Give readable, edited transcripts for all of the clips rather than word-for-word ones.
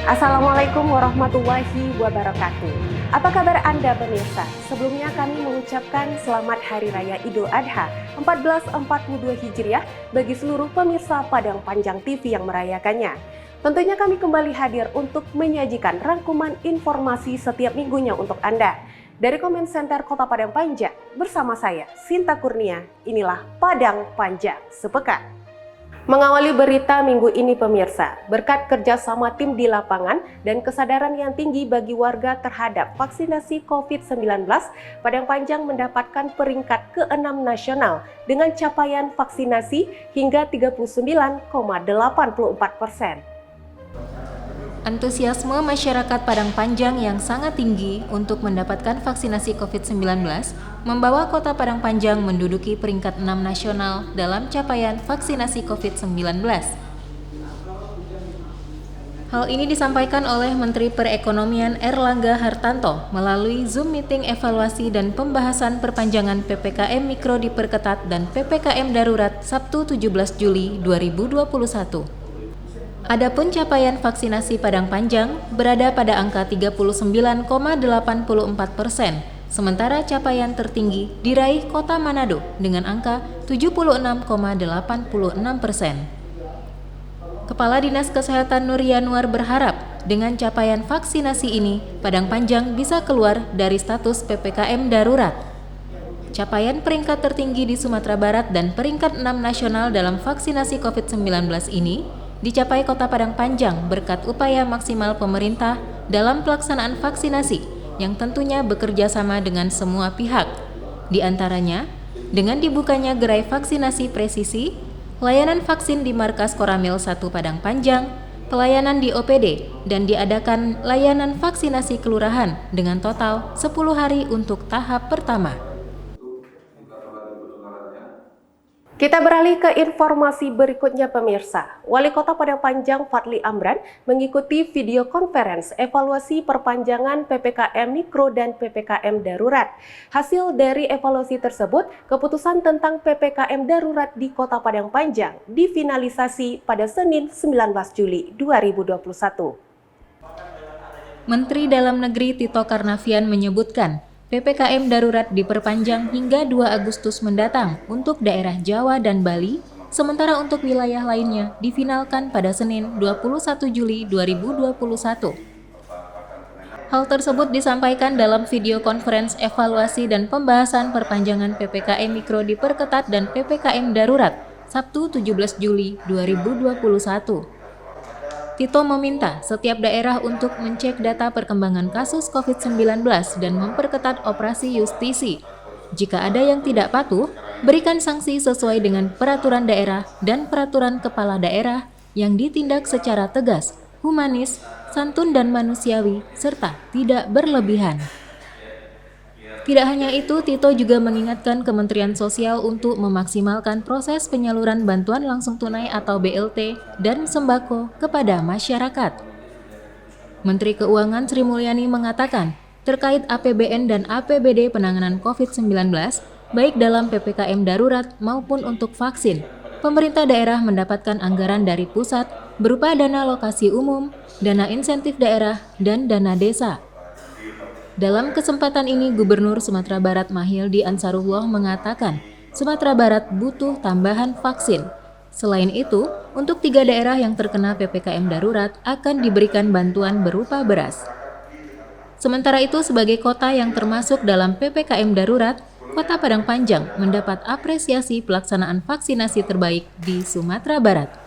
Assalamualaikum warahmatullahi wabarakatuh. Apa kabar Anda pemirsa? Sebelumnya kami mengucapkan selamat Hari Raya Idul Adha 1442 Hijriah bagi seluruh pemirsa Padang Panjang TV yang merayakannya. Tentunya kami kembali hadir untuk menyajikan rangkuman informasi setiap minggunya untuk Anda. Dari Comment Center Kota Padang Panjang, bersama saya, Sinta Kurnia, inilah Padang Panjang Sepekan. Mengawali berita minggu ini pemirsa, berkat kerjasama tim di lapangan dan kesadaran yang tinggi bagi warga terhadap vaksinasi COVID-19, Padang Panjang mendapatkan peringkat ke-6 nasional dengan capaian vaksinasi hingga 39,84%. Antusiasme masyarakat Padang Panjang yang sangat tinggi untuk mendapatkan vaksinasi COVID-19 membawa Kota Padang Panjang menduduki peringkat 6 nasional dalam capaian vaksinasi COVID-19. Hal ini disampaikan oleh Menteri Perekonomian Erlangga Hartanto melalui Zoom meeting evaluasi dan pembahasan perpanjangan PPKM Mikro diperketat dan PPKM Darurat Sabtu 17 Juli 2021. Adapun capaian vaksinasi Padang Panjang berada pada angka 39,84%, sementara capaian tertinggi diraih Kota Manado dengan angka 76,86%. Kepala Dinas Kesehatan Nur Yanuar berharap dengan capaian vaksinasi ini, Padang Panjang bisa keluar dari status PPKM darurat. Capaian peringkat tertinggi di Sumatera Barat dan peringkat 6 nasional dalam vaksinasi COVID-19 ini dicapai Kota Padang Panjang berkat upaya maksimal pemerintah dalam pelaksanaan vaksinasi yang tentunya bekerja sama dengan semua pihak. Di antaranya, dengan dibukanya gerai vaksinasi presisi, layanan vaksin di Markas Koramil 1 Padang Panjang, pelayanan di OPD, dan diadakan layanan vaksinasi kelurahan dengan total 10 hari untuk tahap pertama. Kita beralih ke informasi berikutnya pemirsa. Wali Kota Padang Panjang Fadli Amran mengikuti video conference evaluasi perpanjangan PPKM Mikro dan PPKM Darurat. Hasil dari evaluasi tersebut, keputusan tentang PPKM Darurat di Kota Padang Panjang difinalisasi pada Senin 19 Juli 2021. Menteri Dalam Negeri Tito Karnavian menyebutkan, PPKM Darurat diperpanjang hingga 2 Agustus mendatang untuk daerah Jawa dan Bali, sementara untuk wilayah lainnya difinalkan pada Senin 21 Juli 2021. Hal tersebut disampaikan dalam video conference evaluasi dan pembahasan perpanjangan PPKM Mikro diperketat dan PPKM Darurat, Sabtu 17 Juli 2021. Tito meminta setiap daerah untuk mencek data perkembangan kasus COVID-19 dan memperketat operasi justisi. Jika ada yang tidak patuh, berikan sanksi sesuai dengan peraturan daerah dan peraturan kepala daerah yang ditindak secara tegas, humanis, santun dan manusiawi, serta tidak berlebihan. Tidak hanya itu, Tito juga mengingatkan Kementerian Sosial untuk memaksimalkan proses penyaluran bantuan langsung tunai atau BLT dan sembako kepada masyarakat. Menteri Keuangan Sri Mulyani mengatakan, terkait APBN dan APBD penanganan COVID-19, baik dalam PPKM darurat maupun untuk vaksin, pemerintah daerah mendapatkan anggaran dari pusat berupa dana alokasi umum, dana insentif daerah, dan dana desa. Dalam kesempatan ini, Gubernur Sumatera Barat Mahyildi Ansarullah mengatakan, Sumatera Barat butuh tambahan vaksin. Selain itu, untuk 3 daerah yang terkena PPKM darurat akan diberikan bantuan berupa beras. Sementara itu, sebagai kota yang termasuk dalam PPKM darurat, Kota Padang Panjang mendapat apresiasi pelaksanaan vaksinasi terbaik di Sumatera Barat.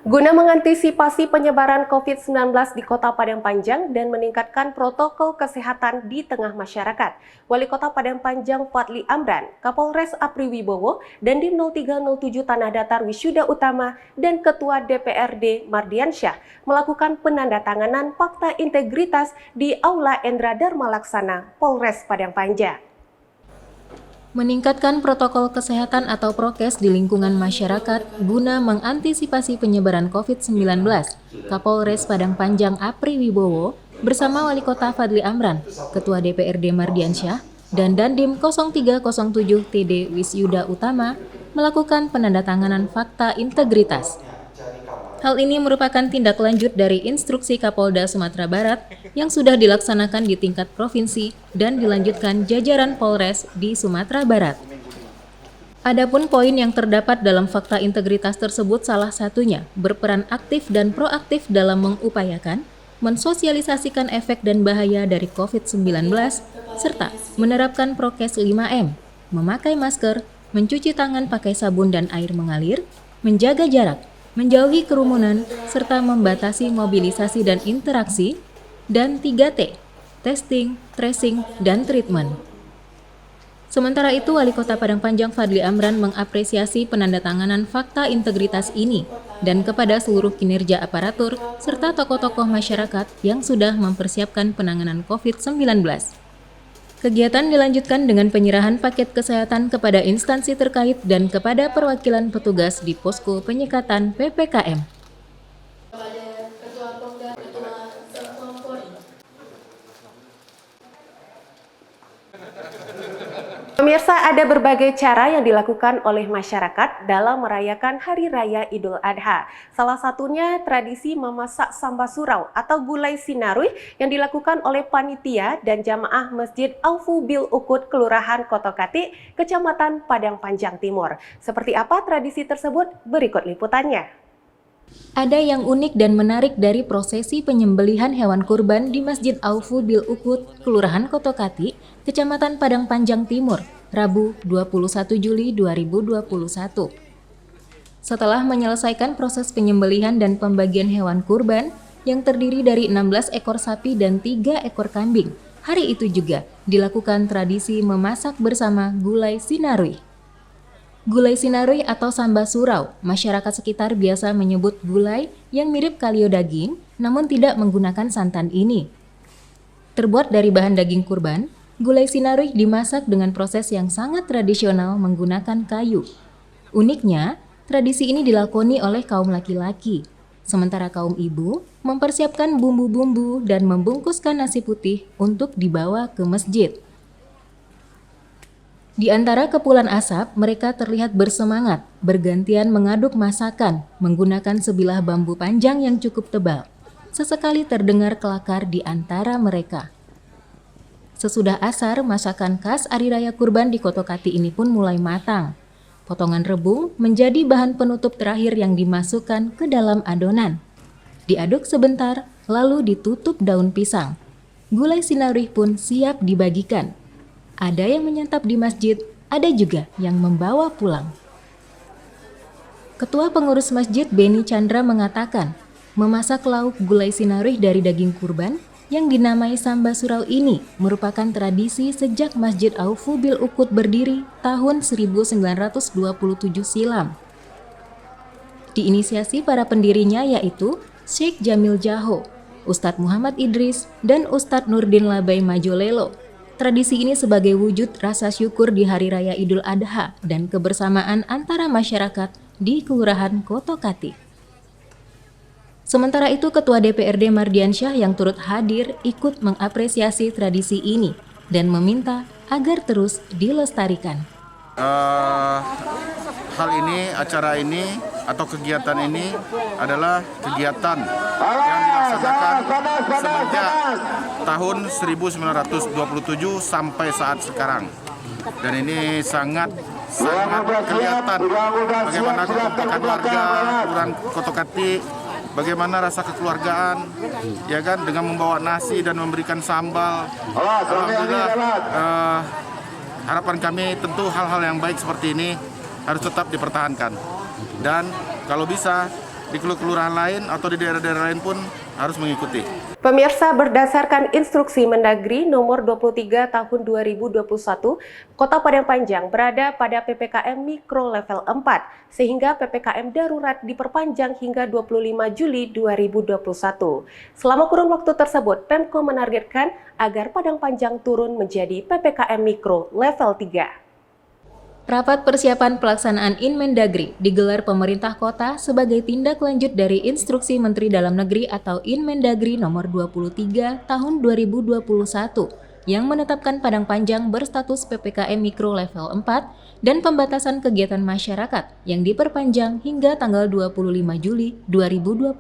Guna mengantisipasi penyebaran COVID-19 di Kota Padang Panjang dan meningkatkan protokol kesehatan di tengah masyarakat, Wali Kota Padang Panjang Fadli Amran, Kapolres Apri Wibowo, Dandim 0307 Tanah Datar Wisuda Utama, dan Ketua DPRD Mardiansyah melakukan penandatanganan fakta integritas di Aula Endra Dharma Laksana, Polres Padang Panjang. Meningkatkan protokol kesehatan atau prokes di lingkungan masyarakat guna mengantisipasi penyebaran COVID-19, Kapolres Padang Panjang Apri Wibowo bersama Wali Kota Fadli Amran, Ketua DPRD Mardiansyah, dan Dandim 0307 TD Wisuda Utama melakukan penandatanganan fakta integritas. Hal ini merupakan tindak lanjut dari instruksi Kapolda Sumatera Barat yang sudah dilaksanakan di tingkat provinsi dan dilanjutkan jajaran Polres di Sumatera Barat. Adapun poin yang terdapat dalam fakta integritas tersebut salah satunya berperan aktif dan proaktif dalam mengupayakan, mensosialisasikan efek dan bahaya dari COVID-19, serta menerapkan prokes 5M, memakai masker, mencuci tangan pakai sabun dan air mengalir, menjaga jarak, menjauhi kerumunan, serta membatasi mobilisasi dan interaksi, dan 3T, testing, tracing, dan treatment. Sementara itu, Wali Kota Padang Panjang Fadli Amran mengapresiasi penandatanganan fakta integritas ini dan kepada seluruh kinerja aparatur serta tokoh-tokoh masyarakat yang sudah mempersiapkan penanganan COVID-19. Kegiatan dilanjutkan dengan penyerahan paket kesehatan kepada instansi terkait dan kepada perwakilan petugas di posko penyekatan PPKM. Pemirsa, ada berbagai cara yang dilakukan oleh masyarakat dalam merayakan Hari Raya Idul Adha. Salah satunya tradisi memasak samba surau atau gulai sinarui yang dilakukan oleh panitia dan jamaah Masjid Aufu Bil Ukut Kelurahan Kotokati, Kecamatan Padang Panjang Timur. Seperti apa tradisi tersebut? Berikut liputannya. Ada yang unik dan menarik dari prosesi penyembelihan hewan kurban di Masjid Aufu Bil Ukut, Kelurahan Kotokati, Kecamatan Padang Panjang Timur, Rabu 21 Juli 2021. Setelah menyelesaikan proses penyembelihan dan pembagian hewan kurban yang terdiri dari 16 ekor sapi dan 3 ekor kambing, hari itu juga dilakukan tradisi memasak bersama gulai sinarui. Gulai sinarui atau samba surau, masyarakat sekitar biasa menyebut gulai yang mirip kalio daging, namun tidak menggunakan santan ini. Terbuat dari bahan daging kurban, gulai sinarui dimasak dengan proses yang sangat tradisional menggunakan kayu. Uniknya, tradisi ini dilakoni oleh kaum laki-laki, sementara kaum ibu mempersiapkan bumbu-bumbu dan membungkuskan nasi putih untuk dibawa ke masjid. Di antara kepulan asap, mereka terlihat bersemangat, bergantian mengaduk masakan, menggunakan sebilah bambu panjang yang cukup tebal. Sesekali terdengar kelakar di antara mereka. Sesudah asar, masakan khas Hari Raya Kurban di Kotokati ini pun mulai matang. Potongan rebung menjadi bahan penutup terakhir yang dimasukkan ke dalam adonan. Diaduk sebentar, lalu ditutup daun pisang. Gulai sinarui pun siap dibagikan. Ada yang menyantap di masjid, ada juga yang membawa pulang. Ketua Pengurus Masjid Beni Chandra mengatakan, memasak lauk gulai sinarui dari daging kurban yang dinamai samba surau ini merupakan tradisi sejak Masjid Aufu Bil Ukut berdiri tahun 1927 silam. Diinisiasi para pendirinya yaitu Syekh Jamil Jaho, Ustadz Muhammad Idris, dan Ustadz Nurdin Labai Majolelo. Tradisi ini sebagai wujud rasa syukur di Hari Raya Idul Adha dan kebersamaan antara masyarakat di Kelurahan Kotokati. Sementara itu, Ketua DPRD Mardiansyah yang turut hadir ikut mengapresiasi tradisi ini dan meminta agar terus dilestarikan. Hal ini, acara ini atau kegiatan ini adalah kegiatan yang dilaksanakan semenjak tahun 1927 sampai saat sekarang. Dan ini sangat kelihatan bagaimana kekompakan warga Kelurahan Kotokati, bagaimana rasa kekeluargaan, ya kan, dengan membawa nasi dan memberikan sambal. Alhamdulillah, harapan kami tentu hal-hal yang baik seperti ini harus tetap dipertahankan. Dan kalau bisa di kelurahan lain atau di daerah-daerah lain pun harus mengikuti. Pemirsa, berdasarkan instruksi Mendagri nomor 23 tahun 2021, Kota Padang Panjang berada pada PPKM Mikro level 4, sehingga PPKM darurat diperpanjang hingga 25 Juli 2021. Selama kurun waktu tersebut, Pemko menargetkan agar Padang Panjang turun menjadi PPKM Mikro level 3. Rapat persiapan pelaksanaan Inmendagri digelar pemerintah kota sebagai tindak lanjut dari Instruksi Menteri Dalam Negeri atau Inmendagri nomor 23 tahun 2021 yang menetapkan Padang Panjang berstatus PPKM Mikro level 4 dan pembatasan kegiatan masyarakat yang diperpanjang hingga tanggal 25 Juli 2021.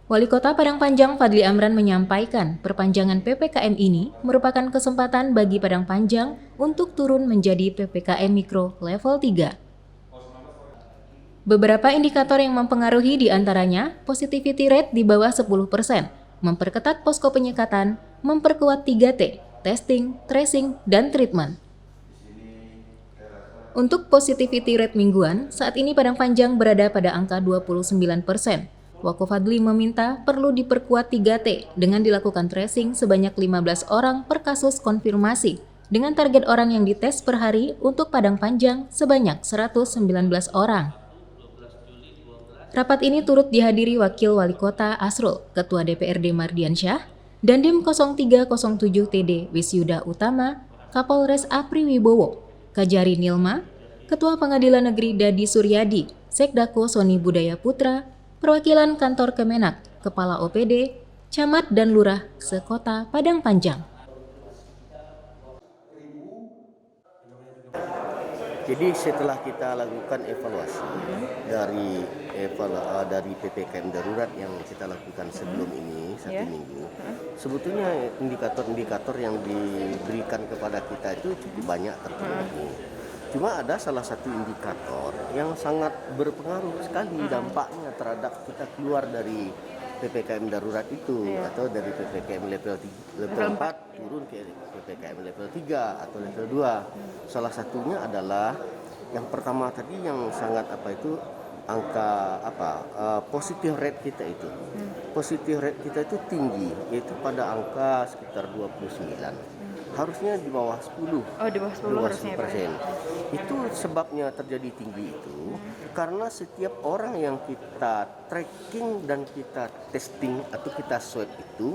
Wali Kota Padang Panjang Fadli Amran menyampaikan perpanjangan PPKM ini merupakan kesempatan bagi Padang Panjang untuk turun menjadi PPKM Mikro level 3. Beberapa indikator yang mempengaruhi diantaranya positivity rate di bawah 10%, memperketat posko penyekatan, memperkuat 3T, testing, tracing, dan treatment. Untuk positivity rate mingguan, saat ini Padang Panjang berada pada angka 29%. Wako Fadli meminta perlu diperkuat 3T dengan dilakukan tracing sebanyak 15 orang per kasus konfirmasi, dengan target orang yang dites per hari untuk Padang Panjang sebanyak 119 orang. Rapat ini turut dihadiri Wakil Wali Kota Asrul, Ketua DPRD Mardiansyah, Dandim 0307 TD Wisyuda Utama, Kapolres Apri Wibowo, Kajari Nilma, Ketua Pengadilan Negeri Dadi Suryadi, Sekdako Soni Budaya Putra, perwakilan kantor Kemenak, Kepala OPD, Camat dan Lurah sekota Padang Panjang. Jadi setelah kita lakukan evaluasi dari PPKM darurat yang kita lakukan sebelum ini satu minggu, sebetulnya indikator-indikator yang diberikan kepada kita itu cukup banyak terpenuhi. Cuma ada salah satu indikator yang sangat berpengaruh sekali dampaknya terhadap kita keluar dari PPKM darurat itu atau dari PPKM level 4 turun ke PPKM level 3 atau level 2. Salah satunya adalah yang pertama tadi yang sangat angka positive rate kita itu. Positive rate kita itu tinggi, yaitu pada angka sekitar 29. Harusnya di bawah 10. Oh, di bawah 10 harusnya. Itu sebabnya terjadi tinggi itu karena setiap orang yang kita tracking dan kita testing atau kita swab itu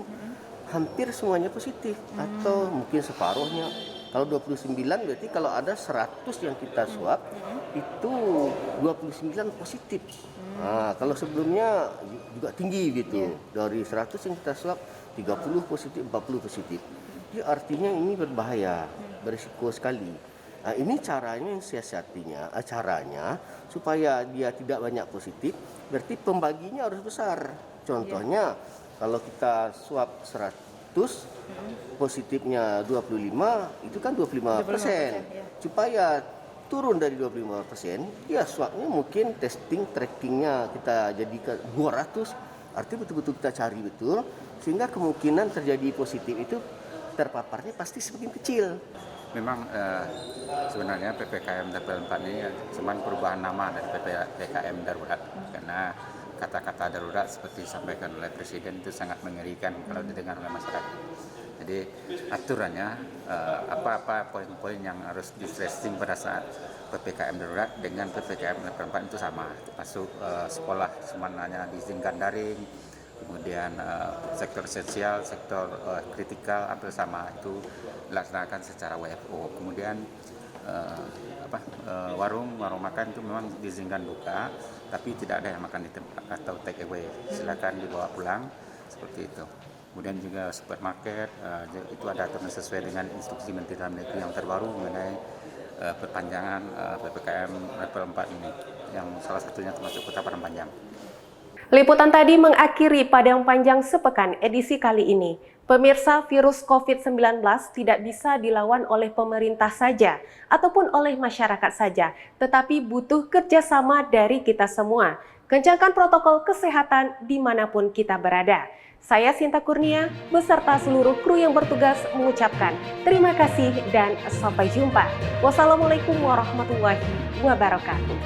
hampir semuanya positif atau mungkin separuhnya. Kalau 29 berarti kalau ada 100 yang kita swab itu 29 positif. Nah, kalau sebelumnya juga tinggi gitu. Dari 100 yang kita swab 30 positif, 40 positif. Jadi artinya ini berbahaya, berisiko sekali. Nah, ini caranya yang siasatinya, caranya supaya dia tidak banyak positif, berarti pembaginya harus besar. Contohnya kalau kita swab 100, positifnya 25, itu kan 25%. Supaya turun dari 25%, ya swabnya mungkin testing, trackingnya kita jadikan 200, artinya betul-betul kita cari betul, sehingga kemungkinan terjadi positif itu terpaparnya pasti semakin kecil. Memang sebenarnya PPKM level 4 ini cuma perubahan nama dari PPKM darurat, karena kata-kata darurat seperti disampaikan oleh Presiden itu sangat mengerikan kalau didengar oleh masyarakat. Jadi aturannya apa-apa poin-poin yang harus di-stressing pada saat PPKM darurat dengan PPKM level 4 itu sama, termasuk sekolah semuanya diizinkan daring, kemudian sektor esensial, sektor kritikal hampir sama itu dilaksanakan secara WFO. Kemudian warung makan itu memang diizinkan buka, tapi tidak ada yang makan di tempat atau take away, silakan dibawa pulang seperti itu. Kemudian juga supermarket itu ada aturan sesuai dengan instruksi Menteri Dalam Negeri yang terbaru mengenai perpanjangan PPKM level 4 ini, yang salah satunya termasuk Kota Padang Panjang. Liputan tadi mengakhiri Padang Panjang sepekan edisi kali ini. Pemirsa, virus COVID-19 tidak bisa dilawan oleh pemerintah saja ataupun oleh masyarakat saja, tetapi butuh kerjasama dari kita semua. Kencangkan protokol kesehatan dimanapun kita berada. Saya Sinta Kurnia beserta seluruh kru yang bertugas mengucapkan terima kasih dan sampai jumpa. Wassalamualaikum warahmatullahi wabarakatuh.